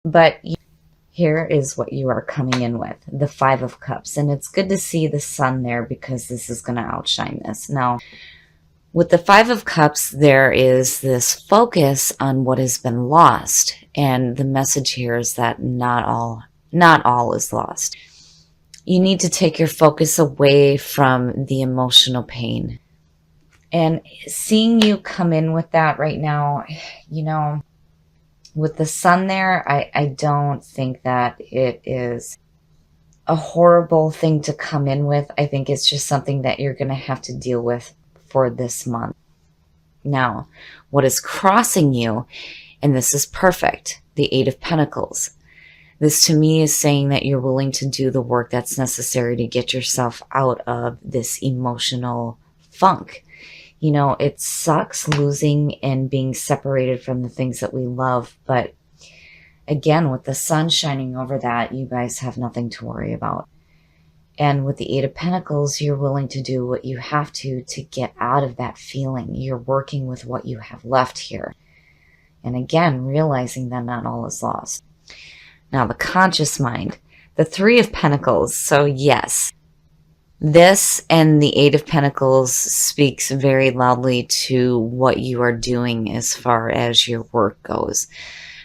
But here is what you are coming in with, the Five of Cups. And it's good to see the sun there because this is going to outshine this. Now, with the Five of Cups, there is this focus on what has been lost. And the message here is that not all is lost. You need to take your focus away from the emotional pain. And seeing you come in with that right now, with the sun there, I don't think that it is a horrible thing to come in with. I think it's just something that you're going to have to deal with for this month. Now, what is crossing you, and this is perfect, the Eight of Pentacles. This to me is saying that you're willing to do the work that's necessary to get yourself out of this emotional funk. It sucks losing and being separated from the things that we love. But again, with the sun shining over that, you guys have nothing to worry about. And with the Eight of Pentacles, you're willing to do what you have to get out of that feeling. You're working with what you have left here. And again, realizing that not all is lost. Now, the conscious mind, the Three of Pentacles. So yes, this and the Eight of Pentacles speaks very loudly to what you are doing as far as your work goes.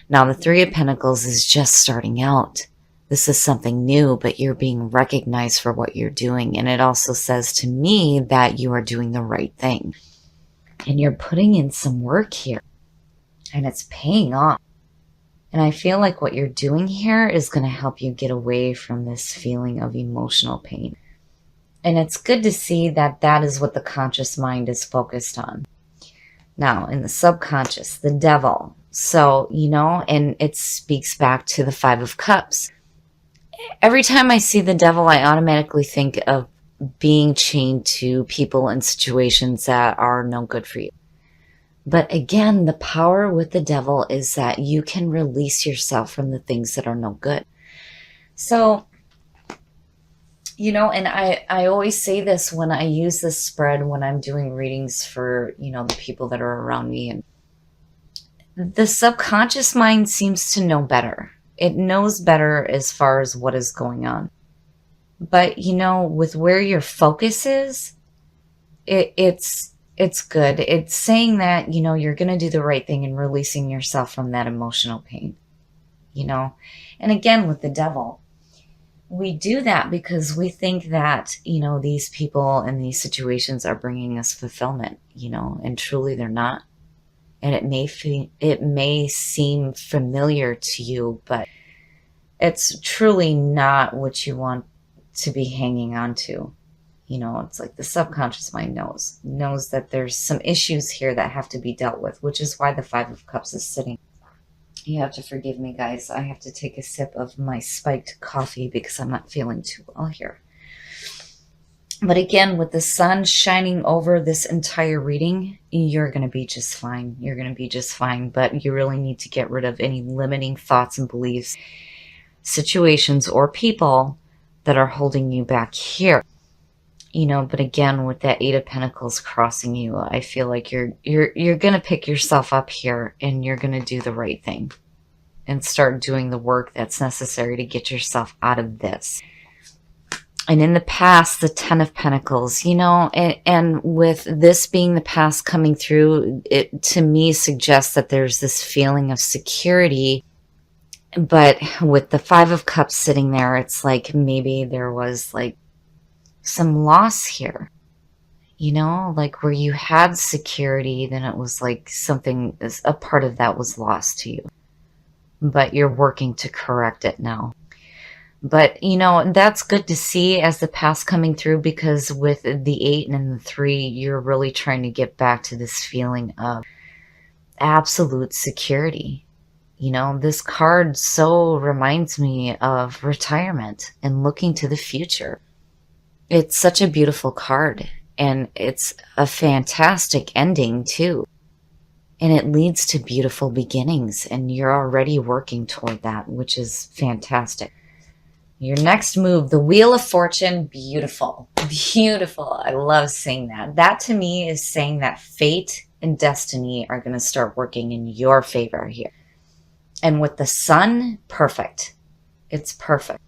Now, the Three of Pentacles is just starting out. This is something new, but you're being recognized for what you're doing. And it also says to me that you are doing the right thing. And you're putting in some work here. And it's paying off. And I feel like what you're doing here is going to help you get away from this feeling of emotional pain. And it's good to see that that is what the conscious mind is focused on. Now, in the subconscious, the devil. So, and it speaks back to the Five of Cups. Every time I see the devil, I automatically think of being chained to people and situations that are no good for you. But again, the power with the devil is that you can release yourself from the things that are no good. So, and I always say this when I use this spread, when I'm doing readings for, the people that are around me. And the subconscious mind seems to know better. It knows better as far as what is going on. But, with where your focus is, it's good. It's saying that, you're going to do the right thing and releasing yourself from that emotional pain, And again, with the devil, we do that because we think that, these people and these situations are bringing us fulfillment, and truly they're not. And it may seem familiar to you, but it's truly not what you want to be hanging on to. It's like the subconscious mind knows that there's some issues here that have to be dealt with, which is why the Five of Cups is sitting. You have to forgive me, guys. I have to take a sip of my spiked coffee because I'm not feeling too well here. But again, with the sun shining over this entire reading, you're going to be just fine. You're going to be just fine. But you really need to get rid of any limiting thoughts and beliefs, situations, or people that are holding you back here. But again, with that Eight of Pentacles crossing you, I feel like you're going to pick yourself up here and you're going to do the right thing and start doing the work that's necessary to get yourself out of this. And in the past, the Ten of Pentacles, and with this being the past coming through, it to me suggests that there's this feeling of security. But with the Five of Cups sitting there, it's like maybe there was like some loss here, like where you had security, then it was like a part of that was lost to you, but you're working to correct it now. But that's good to see as the past coming through, because with the 8 and the 3, you're really trying to get back to this feeling of absolute security. This card so reminds me of retirement and looking to the future. It's such a beautiful card, and it's a fantastic ending too. And it leads to beautiful beginnings, and you're already working toward that, which is fantastic. Your next move, the Wheel of Fortune, beautiful. Beautiful. I love seeing that. That to me is saying that fate and destiny are going to start working in your favor here. And with the sun, perfect. It's perfect.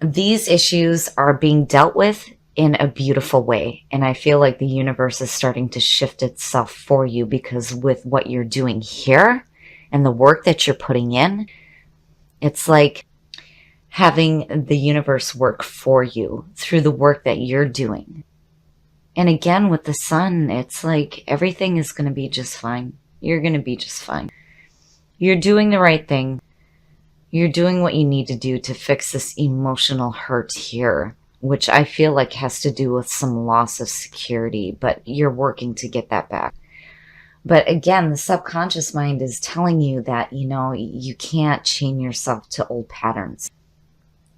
These issues are being dealt with in a beautiful way. And I feel like the universe is starting to shift itself for you, because with what you're doing here and the work that you're putting in, it's like having the universe work for you through the work that you're doing. And again, with the sun, it's like everything is going to be just fine. You're going to be just fine. You're doing the right thing. You're doing what you need to do to fix this emotional hurt here, which I feel like has to do with some loss of security, but you're working to get that back. But again, the subconscious mind is telling you that, you can't chain yourself to old patterns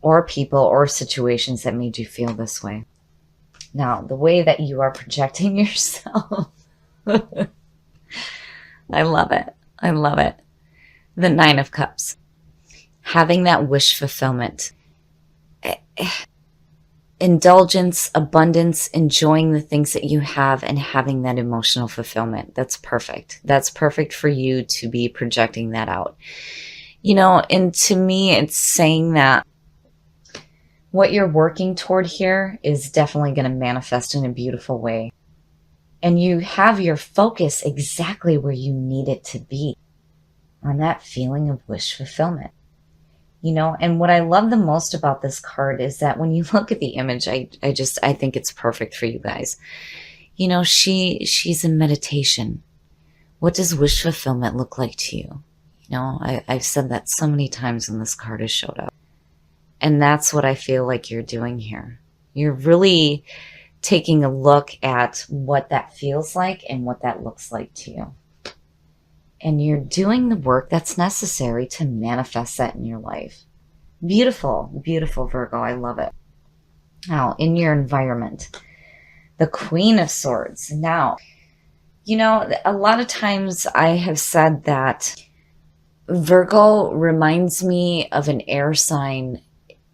or people or situations that made you feel this way. Now, the way that you are projecting yourself, I love it. I love it. The 9 of Cups. Having that wish fulfillment. Indulgence, abundance, enjoying the things that you have, and having that emotional fulfillment. That's perfect. That's perfect for you to be projecting that out. And to me, it's saying that what you're working toward here is definitely going to manifest in a beautiful way. And you have your focus exactly where you need it to be, on that feeling of wish fulfillment. And what I love the most about this card is that when you look at the image, I think it's perfect for you guys. She's in meditation. What does wish fulfillment look like to you? I've said that so many times when this card has showed up. And that's what I feel like you're doing here. You're really taking a look at what that feels like and what that looks like to you. And you're doing the work that's necessary to manifest that in your life. Beautiful, beautiful, Virgo. I love it. Now, in your environment, the Queen of Swords. Now, a lot of times I have said that Virgo reminds me of an air sign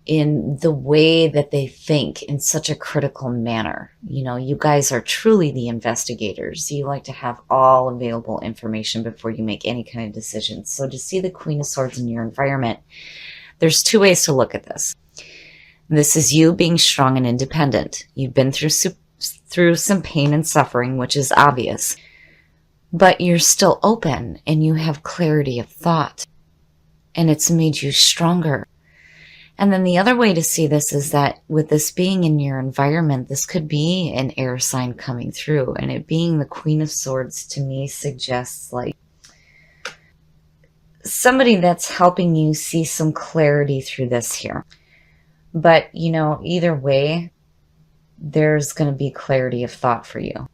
in the way that they think in such a critical manner. You guys are truly the investigators. You like to have all available information before you make any kind of decisions. So to see the Queen of Swords in your environment, there's 2 ways to look at this. This is you being strong and independent. You've been through some pain and suffering, which is obvious, but you're still open and you have clarity of thought, and it's made you stronger. And then the other way to see this is that with this being in your environment, this could be an air sign coming through. And it being the Queen of Swords to me suggests like somebody that's helping you see some clarity through this here. But, either way, there's going to be clarity of thought for you.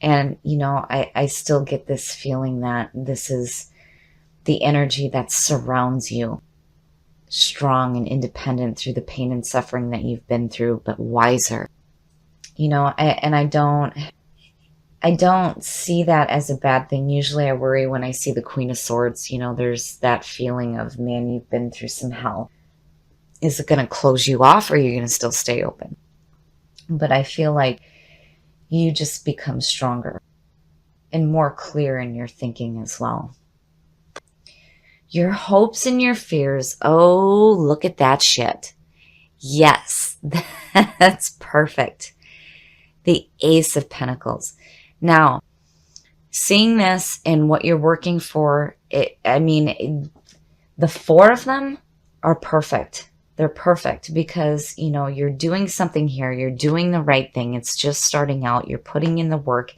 And, I still get this feeling that this is the energy that surrounds you. Strong and independent through the pain and suffering that you've been through, but wiser. I don't see that as a bad thing. Usually I worry when I see the Queen of Swords. There's that feeling of, man, you've been through some hell. Is it going to close you off, or are you going to still stay open? But I feel like you just become stronger and more clear in your thinking as well. Your hopes and your fears. Oh, look at that shit. Yes, that's perfect. The Ace of Pentacles. Now, seeing this and what you're working for, the 4 of them are perfect. They're perfect because, you're doing something here. You're doing the right thing. It's just starting out. You're putting in the work.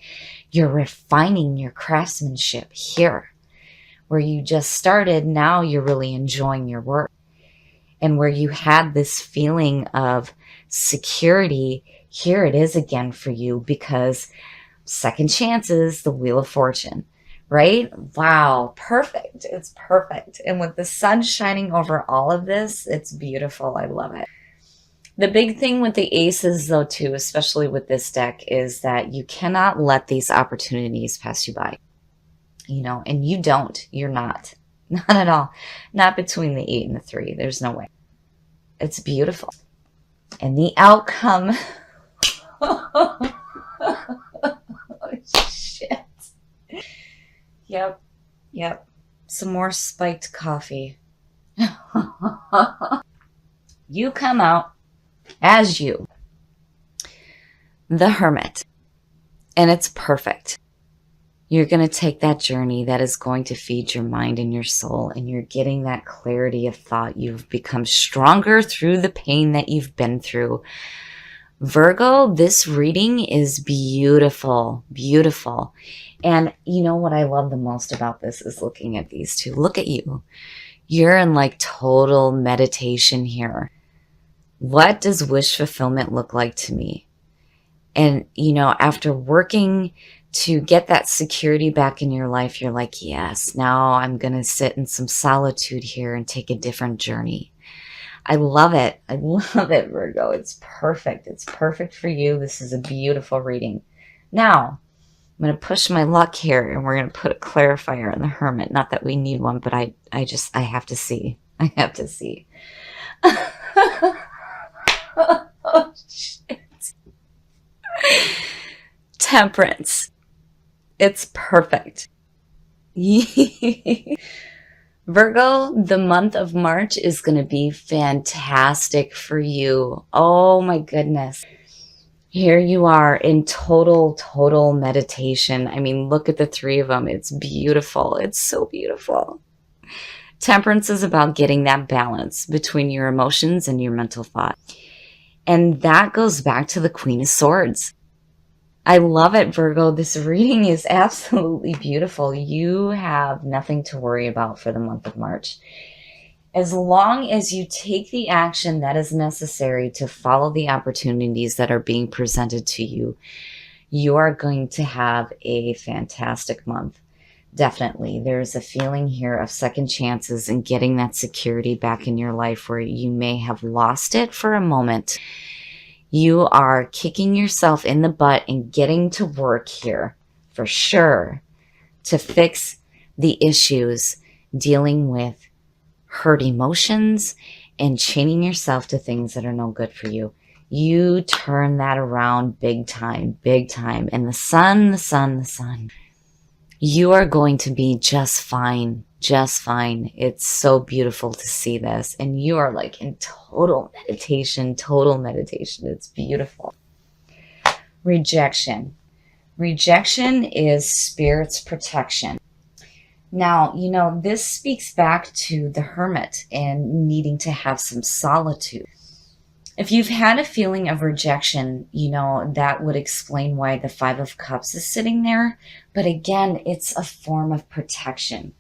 You're refining your craftsmanship here. Where you just started, now you're really enjoying your work. And where you had this feeling of security, here it is again for you, because second chances, the Wheel of Fortune, right? Wow, perfect. It's perfect. And with the sun shining over all of this, it's beautiful. I love it. The big thing with the aces, though, too, especially with this deck, is that you cannot let these opportunities pass you by. And you don't. You're not. Not at all. Not between the 8 and the 3. There's no way. It's beautiful. And the outcome. Oh, shit. Yep. some more spiked coffee. You come out as you, the Hermit, and it's perfect. You're going to take that journey that is going to feed your mind and your soul, and you're getting that clarity of thought. You've become stronger through the pain that you've been through. Virgo, this reading is beautiful, beautiful. And you know what I love the most about this is looking at these two. Look at you. You're in like total meditation here. What does wish fulfillment look like to me? And, you know, after working to get that security back in your life, you're like, yes, now I'm going to sit in some solitude here and take a different journey. I love it. I love it, Virgo. It's perfect. It's perfect for you. This is a beautiful reading. Now, I'm going to push my luck here, and we're going to put a clarifier in the Hermit. Not that we need one, but I have to see. I have to see. Oh, shit. Temperance. It's perfect. Virgo, the month of March is going to be fantastic for you. Oh my goodness. Here you are in total meditation. I mean, look at the three of them. It's beautiful. It's so beautiful. Temperance is about getting that balance between your emotions and your mental thought. And that goes back to the Queen of Swords. I love it, Virgo. This reading is absolutely beautiful. You have nothing to worry about for the month of March. As long as you take the action that is necessary to follow the opportunities that are being presented to you, you are going to have a fantastic month. Definitely. There's a feeling here of second chances and getting that security back in your life where you may have lost it for a moment. You are kicking yourself in the butt and getting to work here for sure to fix the issues dealing with hurt emotions and chaining yourself to things that are no good for you. You turn that around big time, big time. And the sun. You are going to be just fine, just fine. It's so beautiful to see this. And you are like in total meditation, total meditation. It's beautiful. Rejection. Rejection is spirit's protection. Now, you know, this speaks back to the Hermit and needing to have some solitude. If you've had a feeling of rejection, you know, that would explain why the Five of Cups is sitting there. But again, it's a form of protection.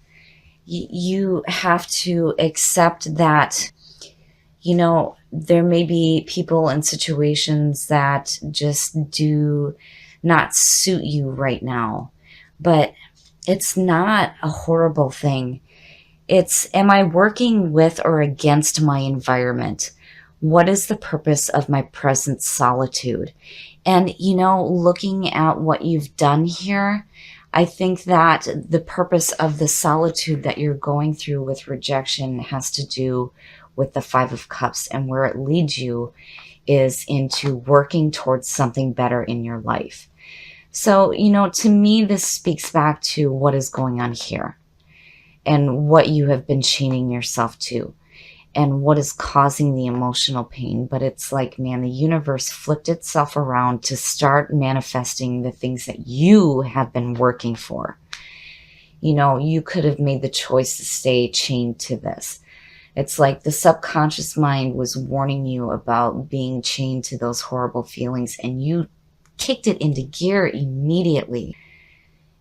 You have to accept that, you know, there may be people and situations that just do not suit you right now. But it's not a horrible thing. It's, am I working with or against my environment? What is the purpose of my present solitude? And, you know, looking at what you've done here, I think that the purpose of the solitude that you're going through with rejection has to do with the Five of Cups, and where it leads you is into working towards something better in your life. So, you know, to me, this speaks back to what is going on here and what you have been chaining yourself to and what is causing the emotional pain. But it's like, man, the universe flipped itself around to start manifesting the things that you have been working for. You know, you could have made the choice to stay chained to this. It's like the subconscious mind was warning you about being chained to those horrible feelings, and you kicked it into gear immediately.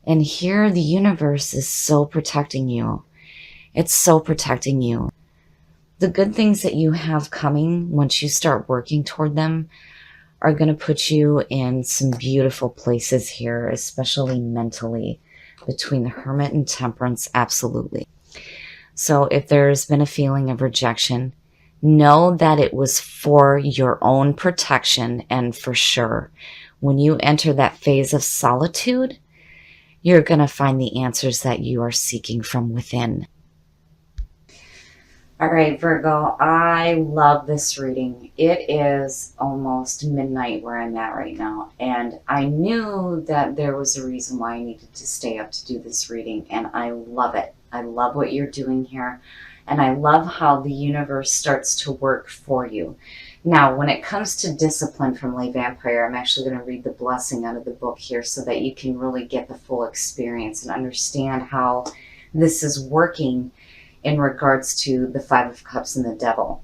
And here the universe is so protecting you. It's so protecting you. The good things that you have coming once you start working toward them are going to put you in some beautiful places here, especially mentally, between the Hermit and Temperance, absolutely. So if there's been a feeling of rejection, know that it was for your own protection, and for sure, when you enter that phase of solitude, you're going to find the answers that you are seeking from within. All right, Virgo, I love this reading. It is almost midnight where I'm at right now, and I knew that there was a reason why I needed to stay up to do this reading, and I love it. I love what you're doing here. And I love how the universe starts to work for you. Now, when it comes to discipline from Lay Vampire, I'm actually going to read the blessing out of the book here so that you can really get the full experience and understand how this is working in regards to the Five of Cups and the Devil.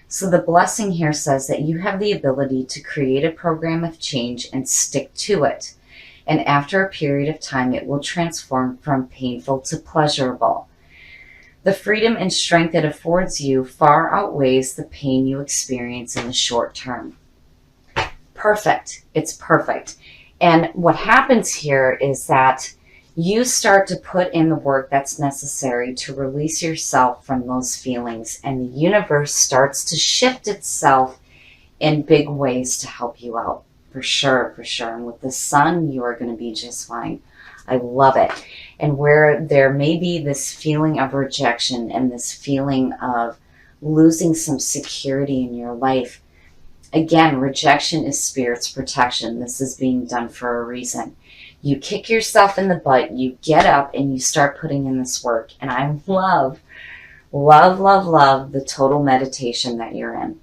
So the blessing here says that you have the ability to create a program of change and stick to it. And after a period of time, it will transform from painful to pleasurable. The freedom and strength it affords you far outweighs the pain you experience in the short term. Perfect. It's perfect. And what happens here is that you start to put in the work that's necessary to release yourself from those feelings, and the universe starts to shift itself in big ways to help you out. For sure, for sure. And with the sun, you are going to be just fine. I love it. And where there may be this feeling of rejection and this feeling of losing some security in your life, again, rejection is Spirit's protection. This is being done for a reason. You kick yourself in the butt, you get up, and you start putting in this work. And I love, love, love, love the total meditation that you're in.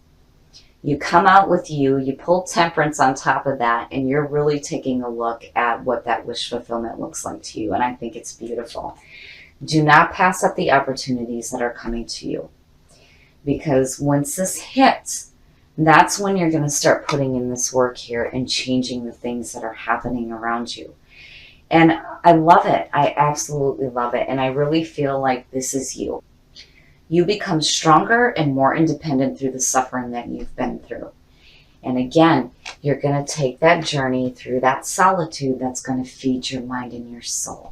You come out with you pull temperance on top of that, and you're really taking a look at what that wish fulfillment looks like to you. And I think it's beautiful. Do not pass up the opportunities that are coming to you. Because once this hits, that's when you're going to start putting in this work here and changing the things that are happening around you. And I love it. I absolutely love it. And I really feel like this is you. You become stronger and more independent through the suffering that you've been through. And again, you're going to take that journey through that solitude that's going to feed your mind and your soul.